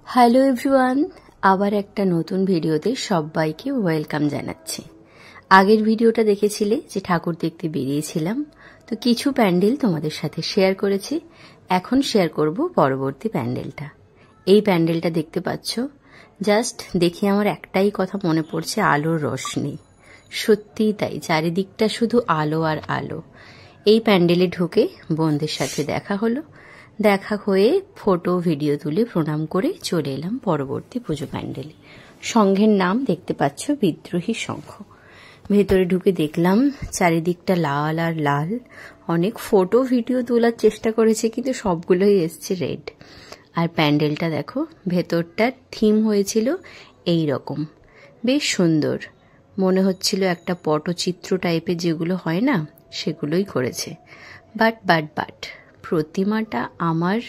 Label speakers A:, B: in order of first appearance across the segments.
A: Hello everyone, আবার একটা নতুন ভিডিওতে সবাইকে ওয়েলকাম জানাচ্ছি। আগের ভিডিওটা দেখেছিলে যে ঠাকুর দেখতে বেরিয়েছিলাম, তো কিছু প্যান্ডেল তোমাদের সাথে শেয়ার করেছি। এখন শেয়ার করব পরবর্তী প্যান্ডেলটা। এই প্যান্ডেলটা দেখতে পাচ্ছ, জাস্ট দেখে আমার একটাই কথা মনে পড়ছে, আলোর রোশনি। সত্যিই তাই, চারিদিকটা শুধু আলো আর আলো। এই প্যান্ডেলে ঢুকে বোনদের সাথে দেখা হলো, দেখা হয়ে ফটো ভিডিও তুলে প্রণাম করে চলে এলাম পরবর্তী পুজো প্যান্ডেলে। সংঘের নাম দেখতে পাচ্ছ বিদ্রোহী সংঘ। ভেতরে ঢুকে দেখলাম চারিদিকটা লাল আর লাল। অনেক ফটো ভিডিও তোলার চেষ্টা করেছে, কিন্তু সবগুলোই এসছে রেড। আর প্যান্ডেলটা দেখো, ভেতরটার থিম হয়েছিল এই রকম, বেশ সুন্দর। মনে হচ্ছিল একটা পটচিত্র টাইপের যেগুলো হয় না, সেগুলোই করেছে। বাট প্রতিমাটা আমার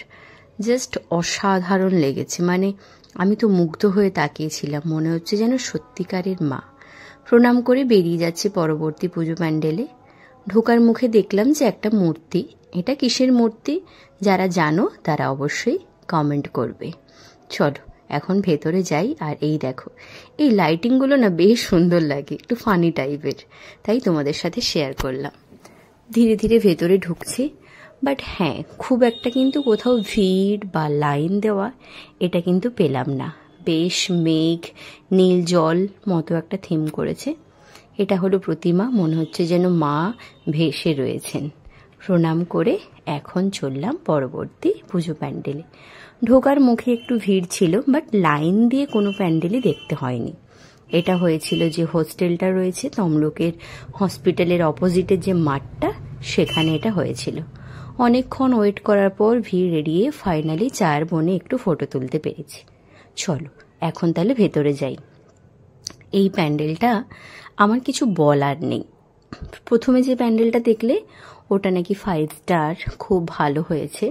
A: জাস্ট অসাধারণ লেগেছে। মানে আমি তো মুগ্ধ হয়ে তাকিয়েছিলাম, মনে হচ্ছে যেন সত্যিকারের মা। প্রণাম করে বেরিয়ে যাচ্ছে পরবর্তী পুজো প্যান্ডেলে। ঢোকার মুখে দেখলাম যে একটা মূর্তি। এটা কিসের মূর্তি যারা জানো তারা অবশ্যই কমেন্ট করবে। চলো এখন ভেতরে যাই। আর এই দেখো, এই লাইটিংগুলো না বেশ সুন্দর লাগে, একটু ফানি টাইপের, তাই তোমাদের সাথে শেয়ার করলাম। ধীরে ধীরে ভেতরে ঢুকছি, বাট হ্যাঁ, খুব একটা কিন্তু কোথাও ভিড় বা লাইন দেওয়া এটা কিন্তু পেলাম না। বেশ মেঘ, নীল জল মতো একটা থিম করেছে। এটা হলো প্রতিমা, মনে হচ্ছে যেন মা ভেসে রয়েছেন। প্রণাম করে এখন চললাম পরবর্তী পুজো প্যান্ডেলে। ঢোকার মুখে একটু ভিড় ছিল, বাট লাইন দিয়ে কোনো প্যান্ডেলই দেখতে হয়নি। এটা হয়েছিল যে হোস্টেলটা রয়েছে তমলুকের হসপিটালের অপোজিটের যে মাঠটা, সেখানে এটা হয়েছিল। অনেকক্ষণ ওয়েট করার পর ভিড় এড়িয়ে ফাইনালি চার বোনে একটু ফটো তুলতে পেরেছি। চলো এখন তাহলে ভেতরে যাই। এই প্যান্ডেলটা আমার কিছু বলার নেই। প্রথমে যে প্যান্ডেলটা দেখলে ওটা নাকি 5 স্টার, খুব ভালো হয়েছে।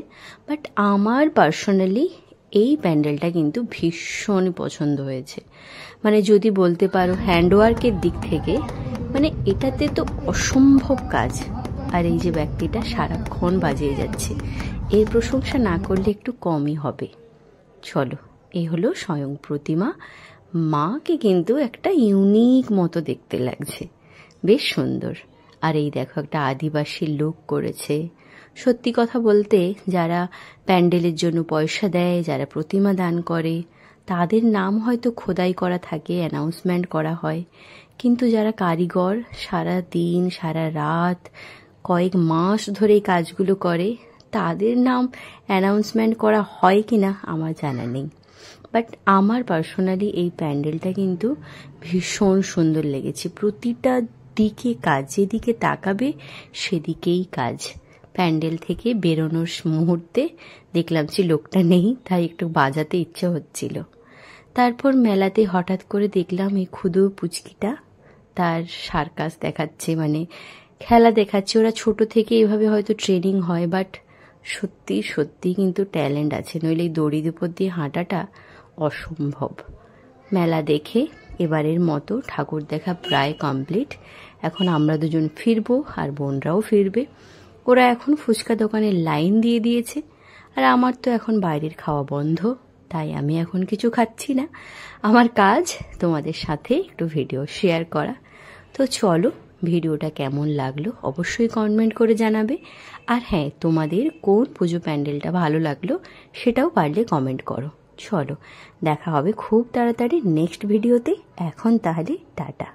A: বাট আমার পার্সোনালি এই প্যান্ডেলটা কিন্তু ভীষণ পছন্দ হয়েছে। মানে যদি বলতে পারো হ্যান্ডওয়ার্কের দিক থেকে, মানে এটাতে তো অসম্ভব কাজ। আর এই যে ব্যক্তিটা সারাক্ষণ বাজিয়ে যাচ্ছে, এই প্রশংসা না করলে একটু কমই হবে। চলো, এই হলো স্বয়ং প্রতিমা। মাকে কিন্তু একটা ইউনিক মতো দেখতে লাগছে, বেশ সুন্দর। আর এই দেখো, একটা আদিবাসী লুক করেছে। সত্যি কথা বলতে, যারা প্যান্ডেলের জন্য পয়সা দেয়, যারা প্রতিমা দান করে, তাদের নাম হয়তো খোদাই করা থাকে, অ্যানাউন্সমেন্ট করা হয়। কিন্তু যারা কারিগর সারা দিন সারা রাত কয়েক মাস ধরে এই কাজগুলো করে, তাদের নাম অ্যানাউন্সমেন্ট করা হয় কিনা আমার জানা নেই। বাট আমার পার্সোনালি এই প্যান্ডেলটা কিন্তু ভীষণ সুন্দর লেগেছে। প্রতিটা দিকে কাজ, যেদিকে তাকাবে সেদিকেই কাজ। প্যান্ডেল থেকে বেরোনোর মুহূর্তে দেখলাম যে লোকটা নেই, তাই একটু বাজাতে ইচ্ছে হচ্ছিল। তারপর মেলাতে হঠাৎ করে দেখলাম এই ক্ষুদু পুচকিটা তার সার্কাস দেখাচ্ছে, মানে খেলা দেখাচ্ছে। ওরা ছোট থেকে এভাবে হয়তো ট্রেনিং হয়, বাট সত্যি সত্যি কিন্তু ট্যালেন্ট আছে, নইলে এই দড়ির উপর দিয়ে হাঁটাটা অসম্ভব। মেলা দেখে এবারের মতো ঠাকুর দেখা প্রায় কমপ্লিট। এখন আমরা দুজন ফিরবো, আর বোনরাও ফিরবে। ওরা এখন ফুচকা দোকানের লাইন দিয়ে দিয়েছে, আর আমার তো এখন বাইরের খাওয়া বন্ধ, তাই আমি এখন কিছু খাচ্ছি না। আমার কাজ তোমাদের সাথে একটু ভিডিও শেয়ার করা। তো চলো, ভিডিওটা কেমন লাগলো অবশ্যই কমেন্ট করে জানাবে। আর হ্যাঁ, তোমাদের কোন পুজো প্যান্ডেলটা ভালো লাগলো সেটাও পারলে কমেন্ট করো। চলো, দেখা হবে খুব তাড়াতাড়ি নেক্সট ভিডিওতে। এখন তাহলে টাটা।